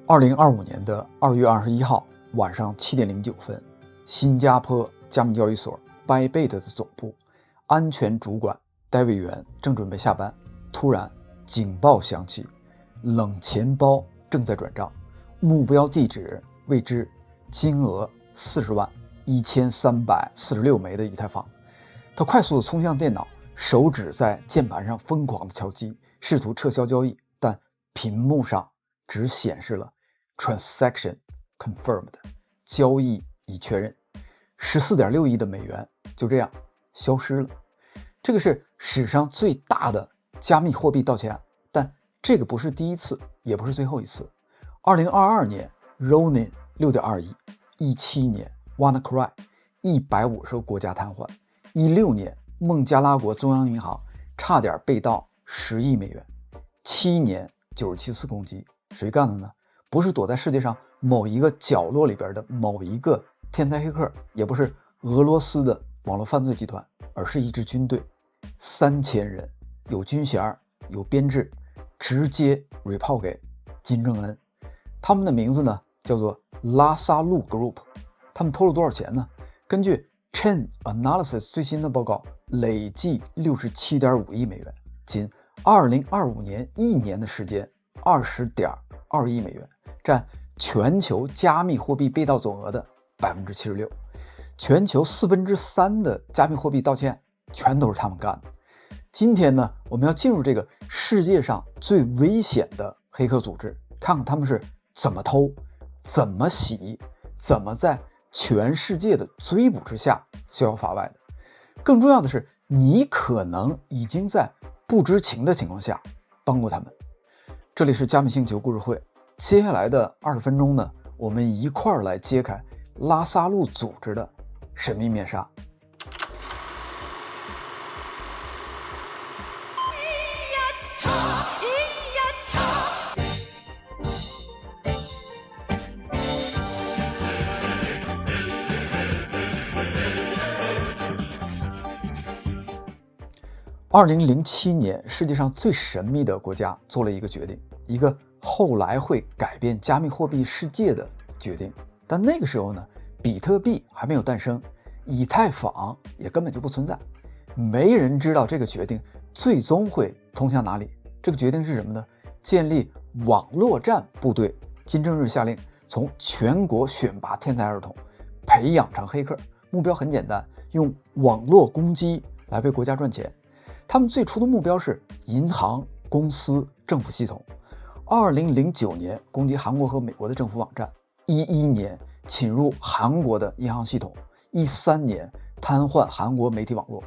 2025年的2月21号晚上7点09分，新加坡加密交易所 Bybit 的总部安全主管戴维元正准备下班，突然警报响起，冷钱包正在转账，目标地址未知，金额40万1346枚的以太坊。他快速地冲向电脑，手指在键盘上疯狂地敲击，试图撤销交易，但屏幕上只显示了 Transaction confirmed， 交易已确认，14.6亿的美元就这样消失了。这个是史上最大的加密货币盗窃案，但这个不是第一次，也不是最后一次。2022年 Ronin 6.2亿，17年 WannaCry 150个国家瘫痪，16年孟加拉国中央银行差点被盗10亿美元，7年97次攻击，谁干的呢？不是躲在世界上某一个角落里边的某一个天才黑客，也不是俄罗斯的网络犯罪集团，而是一支军队，3000人，有军衔有编制，直接 report 给金正恩。他们的名字呢叫做拉萨路 Group。 他们偷了多少钱呢？根据 Chain Analysis 最新的报告，累计 67.5亿美元，仅2025年1年的时间 20.2亿美元，占全球加密货币被盗总额的 76%。 全球3/4的加密货币盗窃案全都是他们干的。今天呢，我们要进入这个世界上最危险的黑客组织，看看他们是怎么偷，怎么洗，怎么在全世界的追捕之下逍遥法外的。更重要的是，你可能已经在不知情的情况下帮过他们。这里是加密星球故事会，接下来的20分钟呢，我们一块儿来揭开拉萨路组织的神秘面纱。2007年，世界上最神秘的国家做了一个决定，一个后来会改变加密货币世界的决定。但那个时候呢，比特币还没有诞生，以太坊也根本就不存在，没人知道这个决定最终会通向哪里。这个决定是什么呢？建立网络战部队。金正日下令从全国选拔天才儿童，培养成黑客，目标很简单，用网络攻击来为国家赚钱。他们最初的目标是银行、公司、政府系统。2009年攻击韩国和美国的政府网站，11年侵入韩国的银行系统，13年瘫痪韩国媒体网络。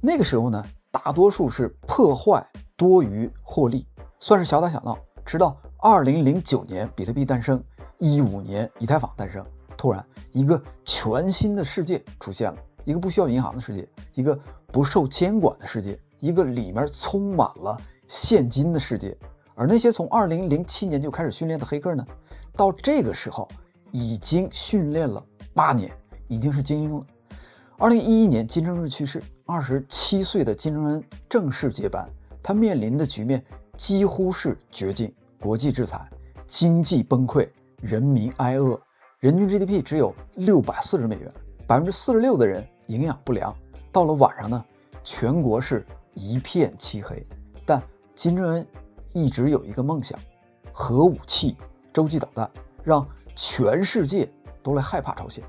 那个时候呢，大多数是破坏多于获利，算是小打小闹。直到2009年比特币诞生，15年以太坊诞生，突然一个全新的世界出现了，一个不需要银行的世界，一个不受监管的世界，一个里面充满了现金的世界。而那些从2007年就开始训练的黑客呢，到这个时候已经训练了8年，已经是精英了。2011年金正日去世，27岁的金正恩正式接班，他面临的局面几乎是绝境，国际制裁，经济崩溃，人民挨饿，人均 GDP 只有640美元，46%的人营养不良。到了晚上呢，全国是一片漆黑。但金正恩一直有一个梦想，核武器、洲际导弹，让全世界都来害怕朝鲜。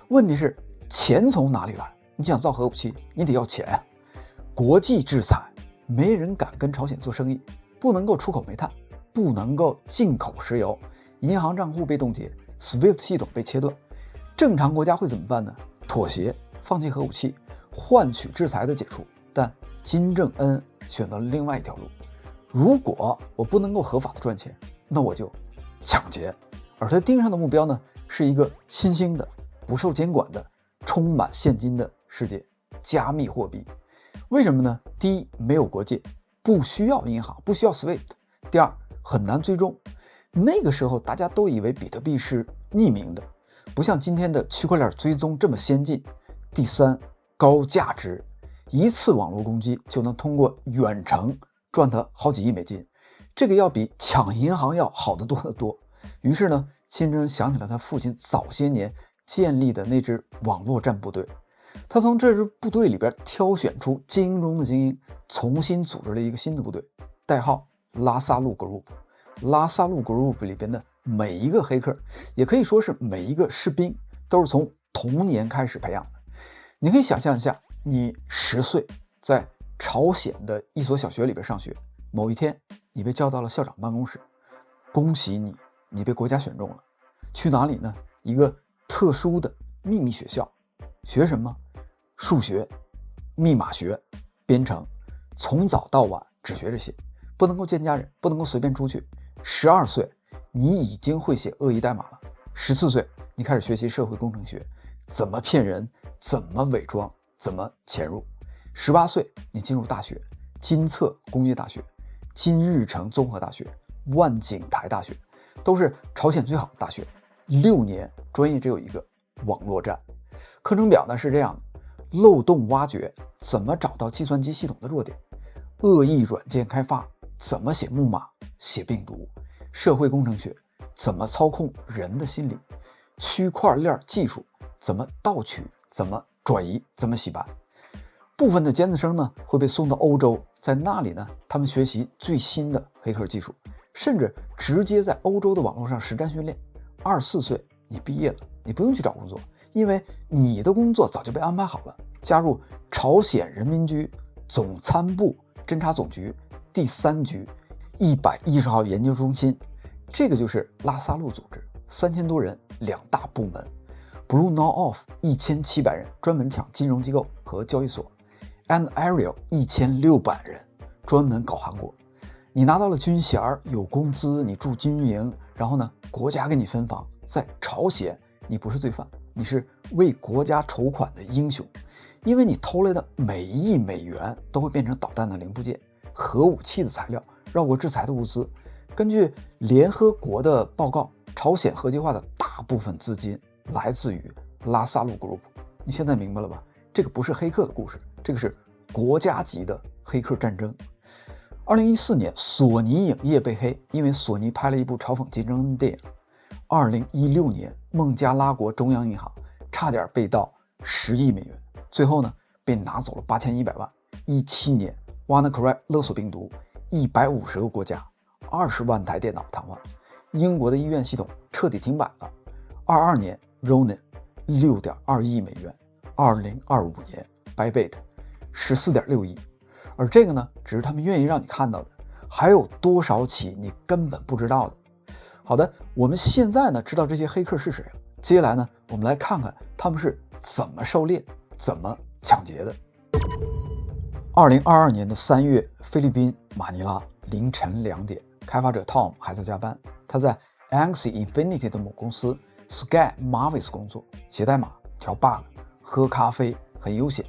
问题是钱从哪里来？你想造核武器，你得要钱呀。国际制裁，没人敢跟朝鲜做生意，不能够出口煤炭，不能够进口石油，银行账户被冻结， SWIFT 系统被切断。正常国家会怎么办呢？妥协，放弃核武器，换取制裁的解除。但金正恩选择了另外一条路，如果我不能够合法的赚钱，那我就抢劫。而他盯上的目标呢，是一个新兴的、不受监管的、充满现金的世界——加密货币。为什么呢？第一，没有国界，不需要银行，不需要 SWIFT。第二，很难追踪。那个时候大家都以为比特币是匿名的，不像今天的区块链追踪这么先进。第三，高价值，一次网络攻击就能通过远程赚他好几亿美金，这个要比抢银行要好得多得多。于是呢，金正恩想起了他父亲早些年建立的那支网络战部队，他从这支部队里边挑选出精英中的精英，重新组织了一个新的部队，代号拉萨路 Group。拉萨路 Group 里边的每一个黑客，也可以说是每一个士兵，都是从童年开始培养的。你可以想象一下，你10岁在朝鲜的一所小学里边上学，某一天你被叫到了校长办公室，恭喜你，你被国家选中了。去哪里呢？一个特殊的秘密学校，学什么？数学、密码学、编程，从早到晚只学这些，不能够见家人，不能够随便出去。12岁，你已经会写恶意代码了。14岁，你开始学习社会工程学，怎么骗人，怎么伪装，怎么潜入。18岁，你进入大学，金策工业大学、金日成综合大学、万景台大学，都是朝鲜最好的大学。6年，专业只有一个，网络战。课程表呢是这样的：漏洞挖掘，怎么找到计算机系统的弱点；恶意软件开发，怎么写木马、写病毒；社会工程学，怎么操控人的心理；区块链技术，怎么盗取，怎么转移，怎么洗白。部分的尖子生呢会被送到欧洲，在那里呢，他们学习最新的黑客技术，甚至直接在欧洲的网络上实战训练。24岁，你毕业了，你不用去找工作，因为你的工作早就被安排好了，加入朝鲜人民军总参部侦察总局第3局110号研究中心。这个就是拉萨路组织，3000多人，2大部门。Blue Now Off 1700人，专门抢金融机构和交易所。And Ariel 1600人，专门搞韩国。你拿到了军衔，有工资，你住军营，然后呢，国家给你分房。在朝鲜，你不是罪犯，你是为国家筹款的英雄，因为你偷来的每1亿美元都会变成导弹的零部件、核武器的材料、绕过制裁的物资。根据联合国的报告，朝鲜核计划的大部分资金来自于拉萨路 Group。 你现在明白了吧？这个不是黑客的故事，这个是国家级的黑客战争。2014年，索尼影业被黑，因为索尼拍了一部嘲讽金正恩的电影。2016年，孟加拉国中央银行差点被盗10亿美元，最后呢被拿走了8100万。17年，WannaCry 勒索病毒，150个国家，20万台电脑瘫痪，英国的医院系统彻底停摆了。22年 Ronin 6.2亿美元，2025年 Bybit 14.6亿。而这个呢，只是他们愿意让你看到的，还有多少起你根本不知道的。好的，我们现在呢知道这些黑客是谁了，接下来呢，我们来看看他们是怎么狩猎、怎么抢劫的。2022年的3月，菲律宾马尼拉凌晨2点，开发者 Tom 还在加班，他在 Axie Infinity 的母公司 Sky Mavis 工作，写代码、调 bug、喝咖啡，很悠闲。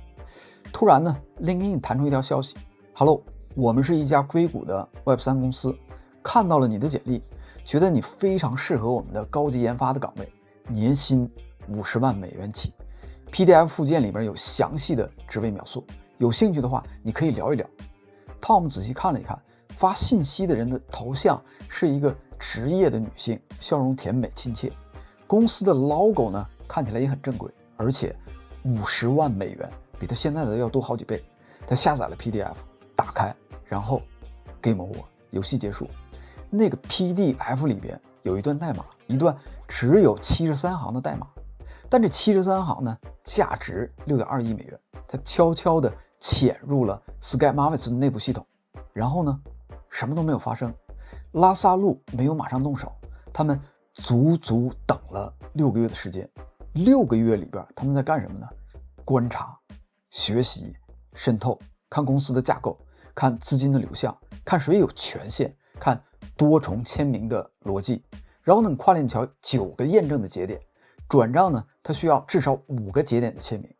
突然呢 ，LinkedIn 弹出一条消息 ：“Hello， 我们是一家硅谷的 Web3 公司，看到了你的简历，觉得你非常适合我们的高级研发的岗位，年薪50万美元起。PDF 附件里面有详细的职位描述，有兴趣的话你可以聊一聊。” Tom 仔细看了一看，发信息的人的头像是一个职业的女性，笑容甜美亲切。公司的 logo 呢看起来也很正规，而且50万美元。比他现在的要多好几倍。他下载了 PDF， 打开，然后 Game Over， 游戏结束。那个 PDF 里边有一段代码，一段只有73行的代码，但这73行呢，价值6.2亿美元。他悄悄地潜入了 Sky Mavis 的内部系统，然后呢，什么都没有发生。拉萨路没有马上动手，他们足足等了6个月的时间。6个月里边，他们在干什么呢？观察、学习、渗透，看公司的架构，看资金的流向，看谁有权限，看多重签名的逻辑。然后呢，跨链桥9个验证的节点，转账呢，它需要至少5个节点的签名。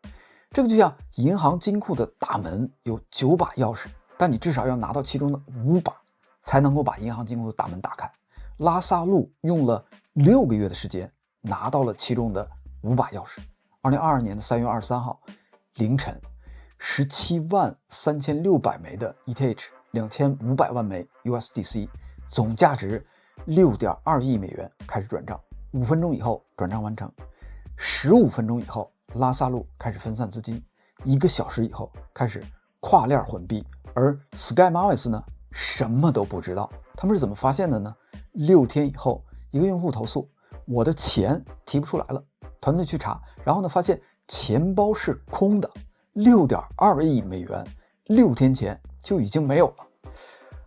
这个就像银行金库的大门有9把钥匙，但你至少要拿到其中的5把，才能够把银行金库的大门打开。拉萨路用了6个月的时间，拿到了其中的5把钥匙。2022年的3月23号凌晨，173600枚的 ETH，2500万枚 USDC， 总价值6.2亿美元开始转账，5分钟以后转账完成，15分钟以后拉萨路开始分散资金，1个小时以后开始跨链混币，而 Sky Mavis 呢什么都不知道。他们是怎么发现的呢？6天以后，一个用户投诉我的钱提不出来了，团队去查，然后呢发现钱包是空的，6.2亿美元6天前就已经没有了。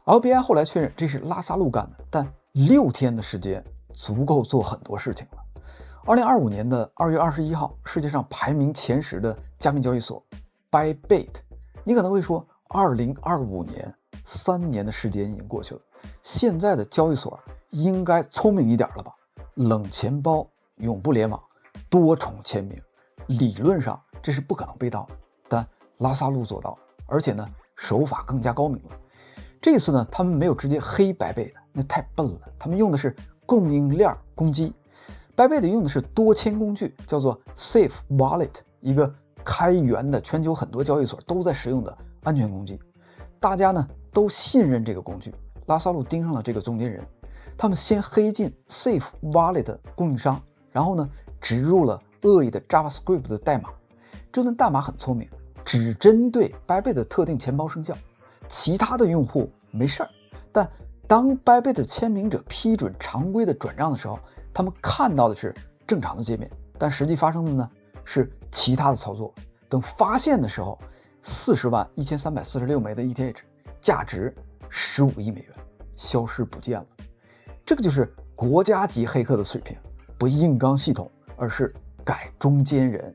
LBI 后来确认这是拉萨路干的，但6天的时间足够做很多事情了。2025年的2月21号，世界上排名前10的加密交易所 Bybit。你可能会说，2025年3年的时间已经过去了，现在的交易所应该聪明一点了吧？冷钱包、永不联网、多重签名，理论上这是不可能被盗的，但拉萨路做到了，而且呢手法更加高明了。这次呢，他们没有直接黑Bybit，那太笨了，他们用的是供应链攻击。Bybit用的是多签工具，叫做 Safe Wallet， 一个开源的全球很多交易所都在使用的安全工具。大家呢都信任这个工具，拉萨路盯上了这个中间人，他们先黑进 Safe Wallet 的供应商，然后呢植入了恶意的 JavaScript 的代码。这段代码很聪明，只针对 Bybit 的特定钱包生效，其他的用户没事儿。但当 Bybit 的签名者批准常规的转账的时候，他们看到的是正常的界面，但实际发生的呢是其他的操作。等发现的时候，401346枚的 ETH， 价值15亿美元，消失不见了。这个就是国家级黑客的水平，不硬刚系统，而是改中间人。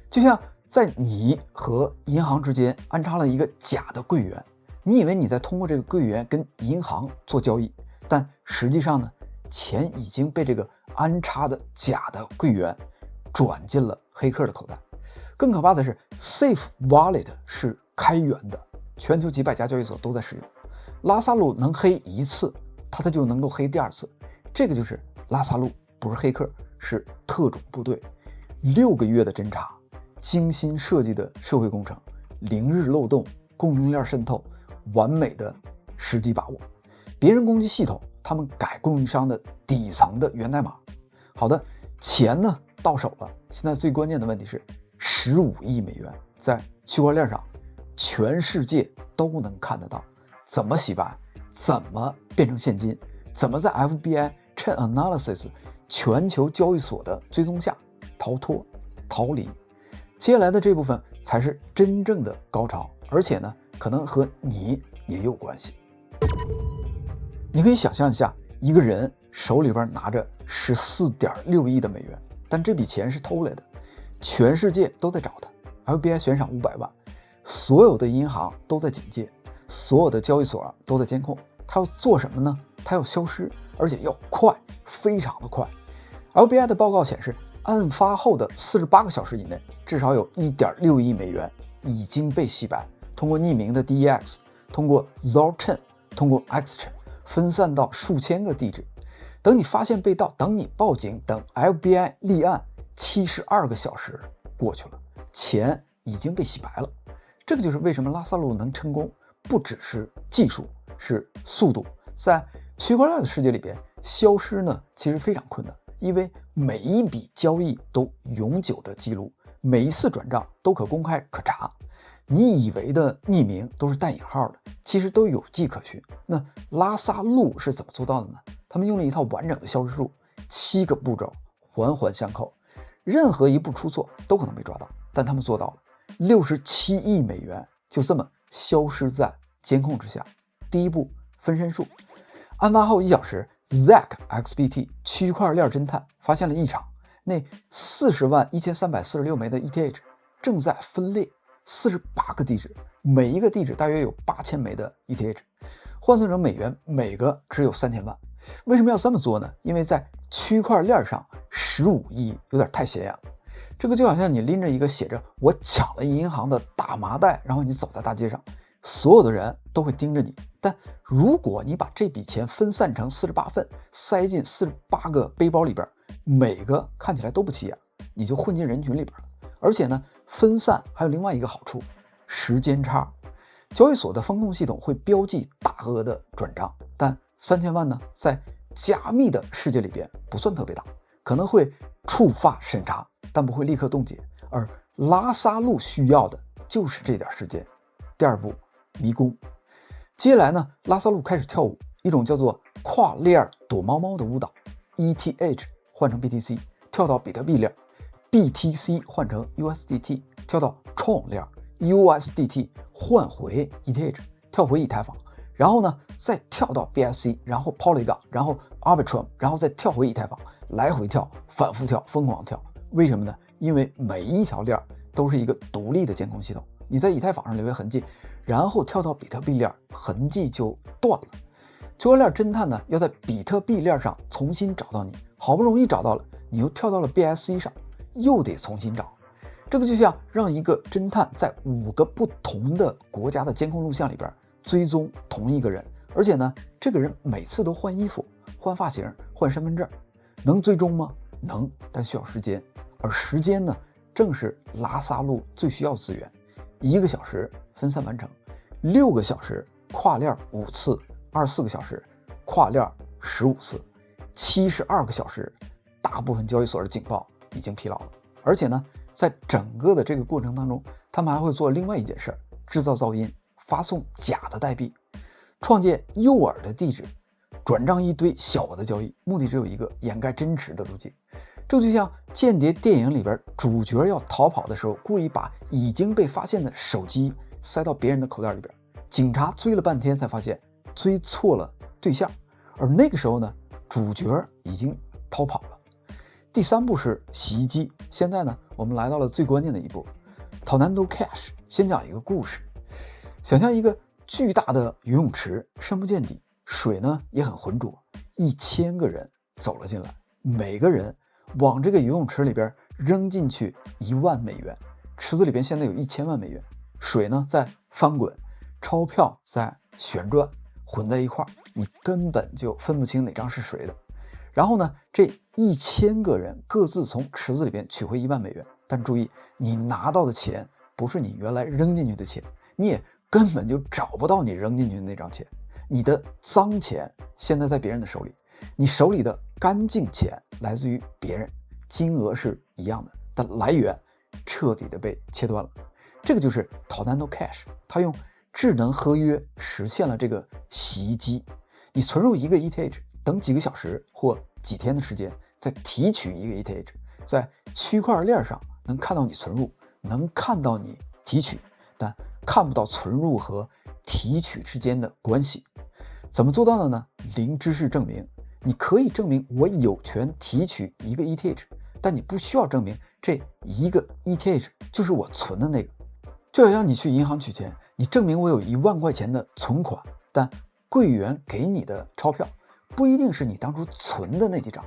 就像在你和银行之间安插了一个假的柜员，你以为你在通过这个柜员跟银行做交易，但实际上呢，钱已经被这个安插的假的柜员转进了黑客的口袋。更可怕的是 Safe Wallet 是开源的，全球几百家交易所都在使用。拉萨路能黑一次，他就能够黑第二次。这个就是拉萨路，不是黑客，是特种部队。6个月的侦查，精心设计的社会工程，零日漏洞，供应链渗透，完美的时机把握。别人攻击系统，他们改供应商的底层的源代码。好的，钱呢到手了，现在最关键的问题是15亿美元在区块链上，全世界都能看得到。怎么洗白？怎么变成现金？怎么在 FBI Chainalysis 全球交易所的追踪下逃脱、逃离？接下来的这部分才是真正的高潮，而且呢，可能和你也有关系。你可以想象一下，一个人手里边拿着14.6亿的美元，但这笔钱是偷来的，全世界都在找他 ，FBI 悬赏500万，所有的银行都在警戒，所有的交易所都在监控。他要做什么呢？他要消失，而且要快，非常的快。FBI 的报告显示，案发后的48个小时以内，至少有1.6亿美元已经被洗白，通过匿名的 DEX， 通过 Zor-Chain， 通过 X-Chain， 分散到数千个地址。等你发现被盗，等你报警，等 FBI 立案，72个小时过去了，钱已经被洗白了。这个就是为什么拉萨路能成功，不只是技术，是速度。在区块链的世界里边，消失呢其实非常困难，因为每一笔交易都永久的记录，每一次转账都可公开可查。你以为的匿名都是带引号的，其实都有迹可循。那拉萨路是怎么做到的呢？他们用了一套完整的消失术，7个步骤环环相扣，任何一步出错都可能被抓到，但他们做到了。67亿美元就这么消失在监控之下。第一步，分身术。案发后1小时 ，ZachXBT 区块链侦探发现了异常，那401346枚的 ETH 正在分裂48个地址，每一个地址大约有8000枚的 ETH， 换算成美元，每个只有3000万。为什么要这么做呢？因为在区块链上15亿有点太显眼了。这个就好像你拎着一个写着“我抢了银行”的大麻袋，然后你走在大街上，所有的人都会盯着你。但如果你把这笔钱分散成48份，塞进48个背包里边，每个看起来都不起眼，你就混进人群里边了。而且呢，分散还有另外一个好处，时间差。交易所的风控系统会标记大额的转账，但3000万呢，在加密的世界里边不算特别大，可能会触发审查，但不会立刻冻结。而拉萨路需要的就是这点时间。第二步，迷宫。接下来呢，拉萨路开始跳舞，一种叫做跨链躲猫猫的舞蹈 ，ETH 换成 BTC， 跳到比特币链 ，BTC 换成 USDT， 跳到创链 ，USDT 换回 ETH， 跳回以太坊，然后呢再跳到 BSC， 然后 Polygon， 然后 Arbitrum， 然后再跳回以太坊，来回跳，反复跳，疯狂跳。为什么呢？因为每一条链都是一个独立的监控系统，你在以太坊上留下痕迹，然后跳到比特币链，痕迹就断了。区块链侦探呢，要在比特币链上重新找到你，好不容易找到了，你又跳到了 BSC 上，又得重新找。这个就像让一个侦探在5个不同的国家的监控录像里边追踪同一个人，而且呢，这个人每次都换衣服、换发型、换身份证，能追踪吗？能，但需要时间。而时间呢，正是拉萨路最需要资源。1个小时分散完成，6个小时跨链5次，24个小时跨链15次，72个小时，大部分交易所的警报已经疲劳了。而且呢，在整个的这个过程当中，他们还会做另外一件事，制造噪音，发送假的代币，创建诱饵的地址，转账一堆小额的交易，目的只有一个，掩盖真实的路径。这就像间谍电影里边主角要逃跑的时候，故意把已经被发现的手机塞到别人的口袋里边，警察追了半天才发现追错了对象，而那个时候呢，主角已经逃跑了。第3步是洗衣机。现在呢，我们来到了最关键的一步，Tornado Cash。先讲一个故事，想象一个巨大的游泳池，深不见底，水呢也很浑浊，1000个人走了进来，每个人往这个游泳池里边扔进去1万美元，池子里边现在有1000万美元，水呢在翻滚，钞票在旋转，混在一块儿，你根本就分不清哪张是谁的。然后呢，这1000个人各自从池子里边取回1万美元，但注意，你拿到的钱不是你原来扔进去的钱，你也根本就找不到你扔进去的那张钱，你的脏钱现在在别人的手里，你手里的干净钱来自于别人，金额是一样的，但来源彻底的被切断了。这个就是 Tornado Cash， 它用智能合约实现了这个洗衣机。你存入1个 ETH， 等几个小时或几天的时间，再提取1个 ETH， 在区块链上能看到你存入，能看到你提取，但看不到存入和提取之间的关系。怎么做到的呢？零知识证明。你可以证明我有权提取1个 ETH， 但你不需要证明这1个 ETH 就是我存的那个。就好像你去银行取钱，你证明我有1万块钱的存款，但柜员给你的钞票不一定是你当初存的那几张，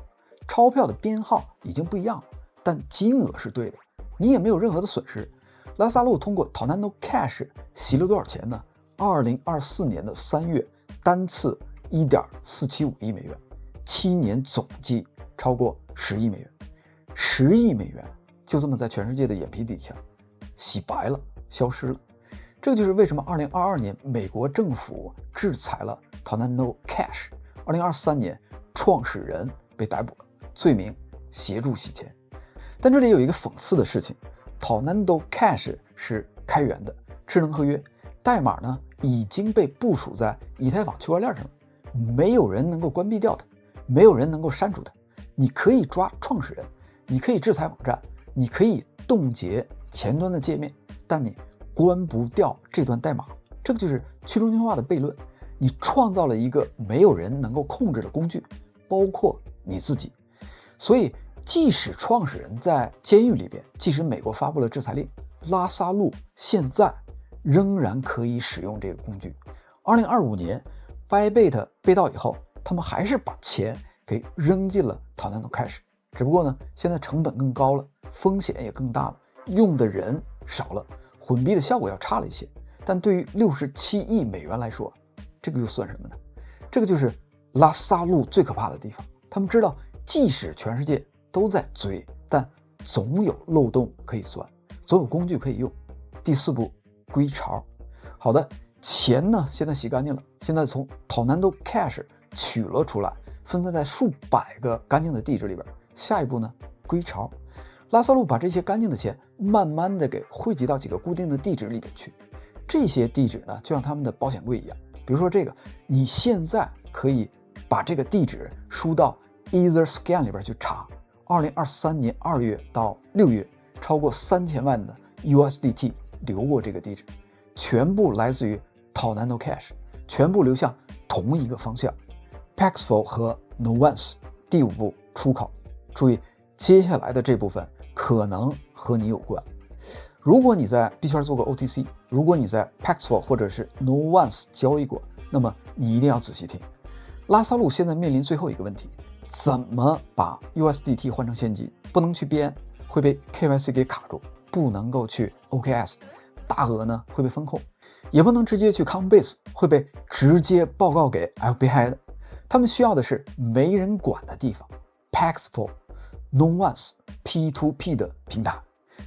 钞票的编号已经不一样了，但金额是对的，你也没有任何的损失。拉萨路通过 Tornado Cash 洗了多少钱呢？2024年的3月，单次 1.475亿美元，7年总计超过10亿美元，10亿美元就这么在全世界的眼皮底下洗白了，消失了。这就是为什么2022年美国政府制裁了 Tornado Cash， 2023年创始人被逮捕了，罪名协助洗钱。但这里有一个讽刺的事情， Tornado Cash 是开源的智能合约，代码呢已经被部署在以太坊区块链上了，没有人能够关闭掉它，没有人能够删除它。你可以抓创始人，你可以制裁网站，你可以冻结前端的界面，但你关不掉这段代码。这个就是去中心化的悖论。你创造了一个没有人能够控制的工具，包括你自己。所以即使创始人在监狱里边，即使美国发布了制裁令，拉萨路现在仍然可以使用这个工具。2025年 Bybit 被盗以后，他们还是把钱给扔进了 Tornado Cash， 只不过呢，现在成本更高了，风险也更大了，用的人少了，混币的效果要差了一些。但对于67亿美元来说，这个又算什么呢？这个就是拉萨路最可怕的地方。他们知道，即使全世界都在追，但总有漏洞可以钻，总有工具可以用。第4步，归巢。好的，钱呢现在洗干净了，现在从 Tornado Cash 取了出来，分散在数百个干净的地址里边。下一步呢，归巢。拉萨路把这些干净的钱慢慢的给汇集到几个固定的地址里边去。这些地址呢，就像他们的保险柜一样。比如说这个，你现在可以把这个地址输到 Etherscan 里边去查。2023年2月到6月，超过3000万的 USDT 流过这个地址，全部来自于 Tornado Cash， 全部流向同一个方向 Paxful 和 Nuance。 第5步，出口。注意，接下来的这部分可能和你有关。如果你在币圈做过 OTC， 如果你在 Paxful 或者是 Nuance 交易过，那么你一定要仔细听。拉萨路现在面临最后一个问题，怎么把 USDT 换成现金？不能去边，会被 KYC 给卡住，不能够去 OKS， 大额呢会被风控，也不能直接去 Coinbase， 会被直接报告给 FBI 的。他们需要的是没人管的地方。 Paxful Nuance P2P 的平台。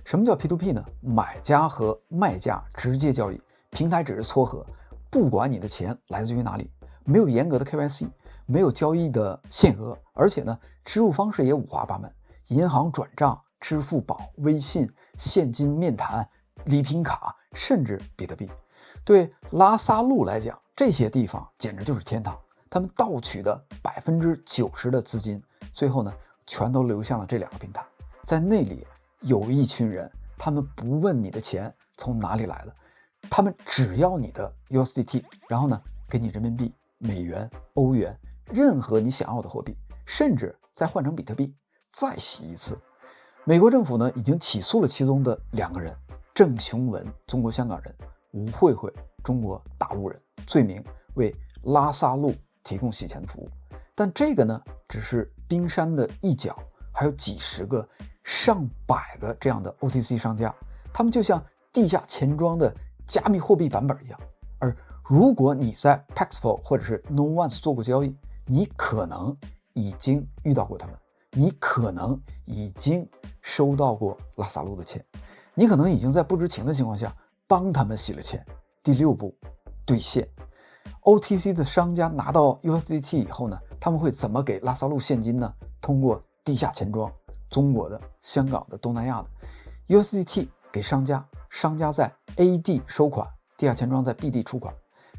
什么叫 P2P 呢？买家和卖家直接交易，平台只是撮合，不管你的钱来自于哪里，没有严格的 KYC， 没有交易的限额，而且呢，支付方式也五花八门，银行转账、支付宝、微信、现金面谈、礼品卡，甚至比特币。对拉萨路来讲，这些地方简直就是天堂。他们盗取的90%的资金，最后呢，全都流向了这2个平台。在那里有一群人，他们不问你的钱从哪里来的，他们只要你的 USDT， 然后呢，给你人民币、美元、欧元，任何你想要的货币，甚至再换成比特币，再洗一次。美国政府呢，已经起诉了其中的2个人，郑雄文，中国香港人，吴慧慧，中国大陆人，罪名为拉萨路提供洗钱的服务。但这个呢，只是冰山的一角，还有几十个、上百个这样的 OTC 商家，他们就像地下钱庄的加密货币版本一样。而如果你在 Paxful 或者是 Nuance 做过交易，你可能已经遇到过他们，你可能已经收到过拉萨路的钱，你可能已经在不知情的情况下帮他们洗了钱。第6步，兑现。OTC 的商家拿到 USDT 以后呢，他们会怎么给拉萨路现金呢？通过地下钱庄，中国的、香港的、东南亚的 USDT 给商家，商家在 AD 收款，地下钱庄在 BD 出款，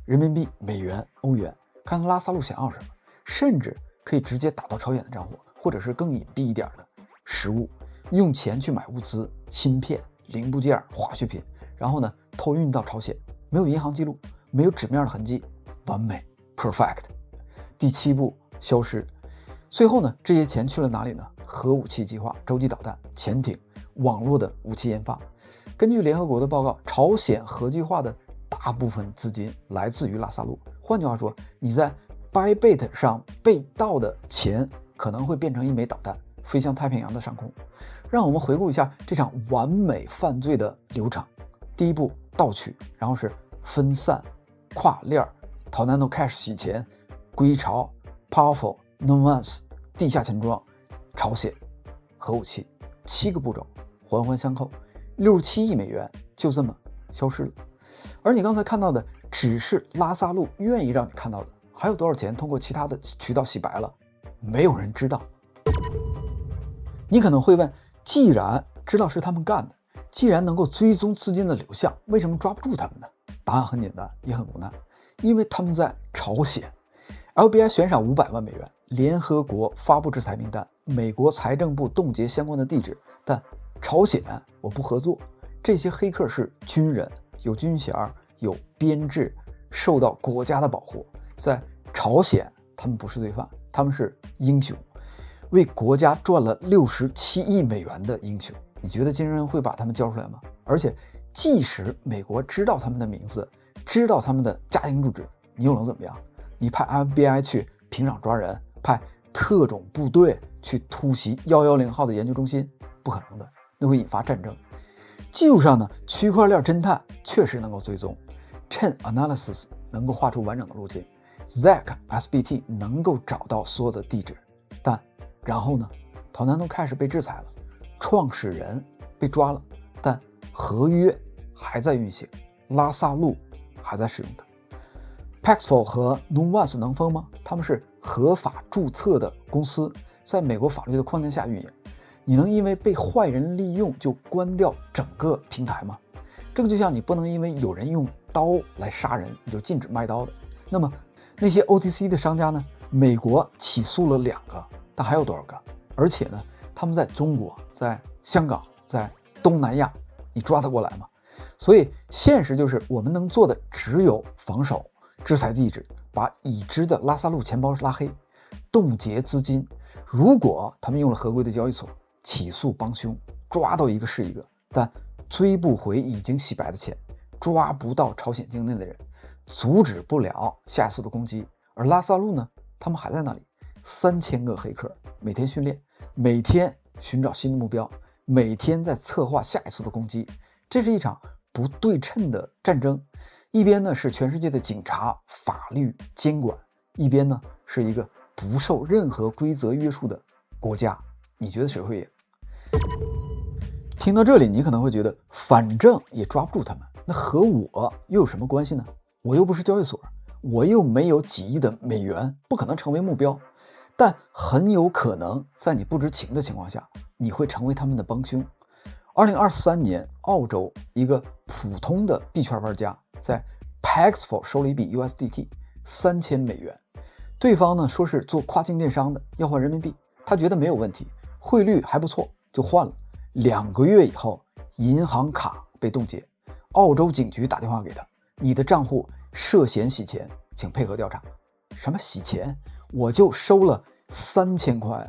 人民币、美元、欧元，看拉萨路想要什么，甚至可以直接打到朝鲜的账户，或者是更隐蔽一点的实物，用钱去买物资、芯片、零部件、化学品，然后呢偷运到朝鲜，没有银行记录，没有纸面的痕迹，完美 perfect。 第7步，消失。最后呢，这些钱去了哪里呢？核武器计划、洲际导弹、潜艇、网络的武器研发。根据联合国的报告，朝鲜核计划的大部分资金来自于拉萨路。换句话说，你在 Bybit 上被盗的钱可能会变成一枚导弹，飞向太平洋的上空。让我们回顾一下这场完美犯罪的流程。第1步，盗取，然后是分散、跨链、Tornado Cash 洗钱、归巢、Powerful、Nuance、地下钱庄、朝鲜、核武器，7个步骤环环相扣，67亿美元就这么消失了。而你刚才看到的只是拉萨路愿意让你看到的，还有多少钱通过其他的渠道洗白了，没有人知道。你可能会问，既然知道是他们干的，既然能够追踪资金的流向，为什么抓不住他们呢？答案很简单，也很无奈，因为他们在朝鲜。LBI 悬赏500万美元，联合国发布制裁名单，美国财政部冻结相关的地址，但朝鲜我不合作。这些黑客是军人，有军衔，有编制，受到国家的保护。在朝鲜，他们不是罪犯，他们是英雄，为国家赚了67亿美元的英雄。你觉得金正恩会把他们交出来吗？而且，即使美国知道他们的名字，知道他们的家庭住址，你又能怎么样？你派 FBI 去平壤抓人，派特种部队去突袭110号的研究中心，不可能的，那会引发战争。技术上呢，区块链侦探确实能够追踪 ，Chain Analysis 能够画出完整的路径 ，Zack SBT 能够找到所有的地址，但然后呢 ，Tornado Cash 被制裁了，创始人被抓了，但合约还在运行，拉萨路还在使用它。Paxful 和 Nuance 能疯吗？他们是合法注册的公司，在美国法律的框架下运营。你能因为被坏人利用就关掉整个平台吗？这个就像你不能因为有人用刀来杀人，你就禁止卖刀的。那么那些 OTC 的商家呢？美国起诉了2个，但还有多少个？而且呢，他们在中国、在香港、在东南亚，你抓得过来吗？所以现实就是我们能做的只有防守、制裁地址，把已知的拉萨路钱包拉黑，冻结资金。如果他们用了合规的交易所，起诉帮凶，抓到一个是一个，但追不回已经洗白的钱，抓不到朝鲜境内的人，阻止不了下一次的攻击。而拉萨路呢，他们还在那里，3000个黑客每天训练，每天寻找新的目标，每天在策划下一次的攻击。这是一场不对称的战争，一边呢是全世界的警察、法律监管，一边呢是一个不受任何规则约束的国家。你觉得谁会赢？听到这里，你可能会觉得，反正也抓不住他们，那和我又有什么关系呢？我又不是交易所，我又没有几亿的美元，不可能成为目标。但很有可能在你不知情的情况下，你会成为他们的帮凶。2023年，澳洲一个普通的币圈玩家在 Paxful 收了一笔 USDT 3000美元，对方呢说是做跨境电商的，要换人民币，他觉得没有问题，汇率还不错，就换了。2个月以后，银行卡被冻结，澳洲警局打电话给他，你的账户涉嫌洗钱，请配合调查。什么洗钱？我就收了3000块啊！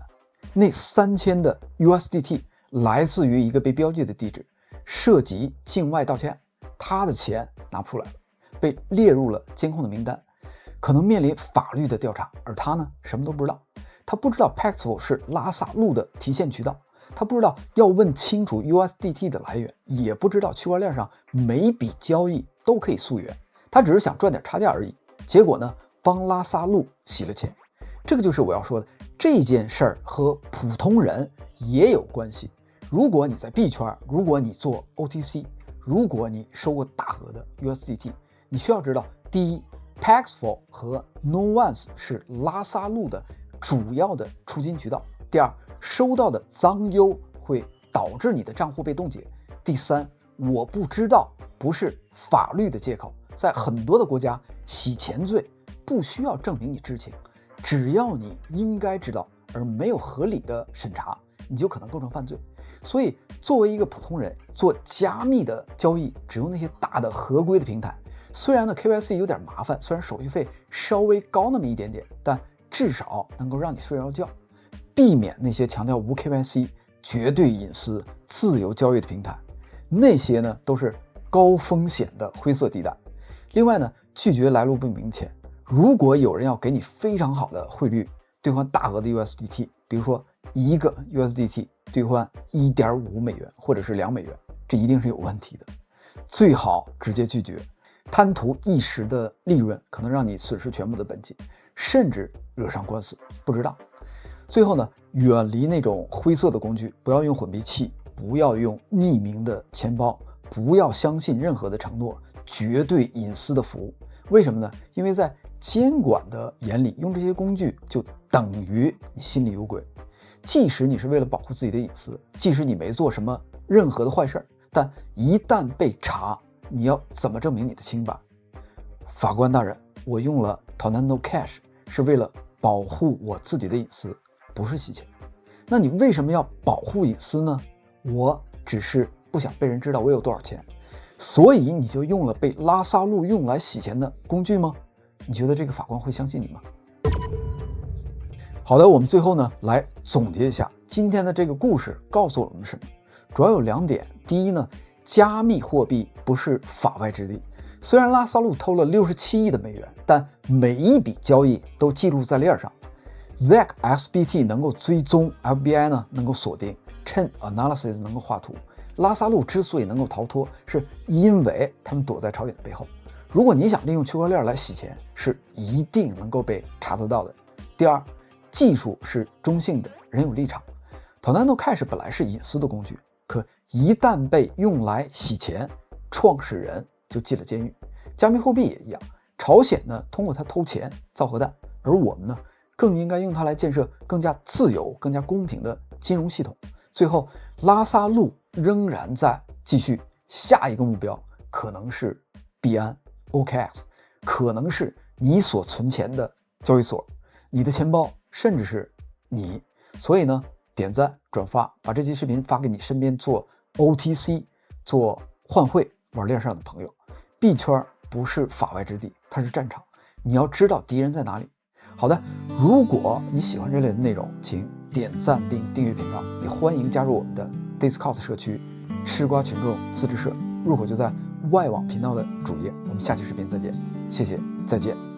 那3000的 USDT 来自于一个被标记的地址，涉及境外盗窃案，他的钱拿不出来了，被列入了监控的名单，可能面临法律的调查。而他呢，什么都不知道，他不知道 Paxful 是拉萨路的提现渠道，他不知道要问清楚 USDT 的来源，也不知道区块链上每笔交易都可以溯源，他只是想赚点差价而已。结果呢，帮拉萨路洗了钱。这个就是我要说的，这件事儿和普通人也有关系。如果你在币圈，如果你做 OTC， 如果你收过大额的 USDT， 你需要知道，第一 Paxful 和 Novance 是拉萨路的主要的出金渠道，第二，收到的脏 U 会导致你的账户被冻结，第三，我不知道不是法律的借口，在很多的国家，洗钱罪不需要证明你知情，只要你应该知道而没有合理的审查，你就可能构成犯罪。所以作为一个普通人，做加密的交易只用那些大的合规的平台，虽然呢 KYC 有点麻烦，虽然手续费稍微高那么一点点，但至少能够让你睡着觉，避免那些强调无 KYC 绝对隐私自由交易的平台，那些呢都是高风险的灰色地带。另外呢，拒绝来路不明钱。如果有人要给你非常好的汇率兑换大额的 USDT， 比如说1个 USDT 兑换 1.5 美元或者是2美元，这一定是有问题的，最好直接拒绝。贪图一时的利润，可能让你损失全部的本金，甚至惹上官司，不知道。最后呢，远离那种灰色的工具，不要用混币器，不要用匿名的钱包，不要相信任何的承诺，绝对隐私的服务。为什么呢？因为在监管的眼里，用这些工具就等于你心里有鬼。即使你是为了保护自己的隐私，即使你没做什么任何的坏事，但一旦被查，你要怎么证明你的清白？法官大人，我用了 Tornado Cash 是为了保护我自己的隐私，不是洗钱。那你为什么要保护隐私呢？我只是不想被人知道我有多少钱，所以你就用了被拉萨路用来洗钱的工具吗？你觉得这个法官会相信你吗？好的，我们最后呢来总结一下今天的这个故事告诉了我们什么？主要有2点。第一呢，加密货币不是法外之地。虽然拉萨路偷了67亿的美元，但每一笔交易都记录在链上。ZAC XBT 能够追踪 ，FBI 呢能够锁定 ，Chain Analysis 能够画图。拉萨路之所以能够逃脱，是因为他们躲在朝鲜的背后。如果你想利用区块链来洗钱，是一定能够被查得到的。第二，技术是中性的，人有立场。Tornado Cash 本来是隐私的工具，可一旦被用来洗钱，创始人就进了监狱。加密货币也一样，朝鲜呢通过它偷钱造核弹，而我们呢更应该用它来建设更加自由、更加公平的金融系统。最后，拉萨路仍然在继续，下一个目标可能是币安 OKX， 可能是你所存钱的交易所，你的钱包，甚至是你。所以呢，点赞转发，把这期视频发给你身边做 OTC、做换汇、玩链上的朋友。币圈不是法外之地，它是战场，你要知道敌人在哪里。好的，如果你喜欢这类的内容，请点赞并订阅频道，也欢迎加入我们的 Discord 社区吃瓜群众自治社，入口就在外网频道的主页。我们下期视频再见，谢谢，再见。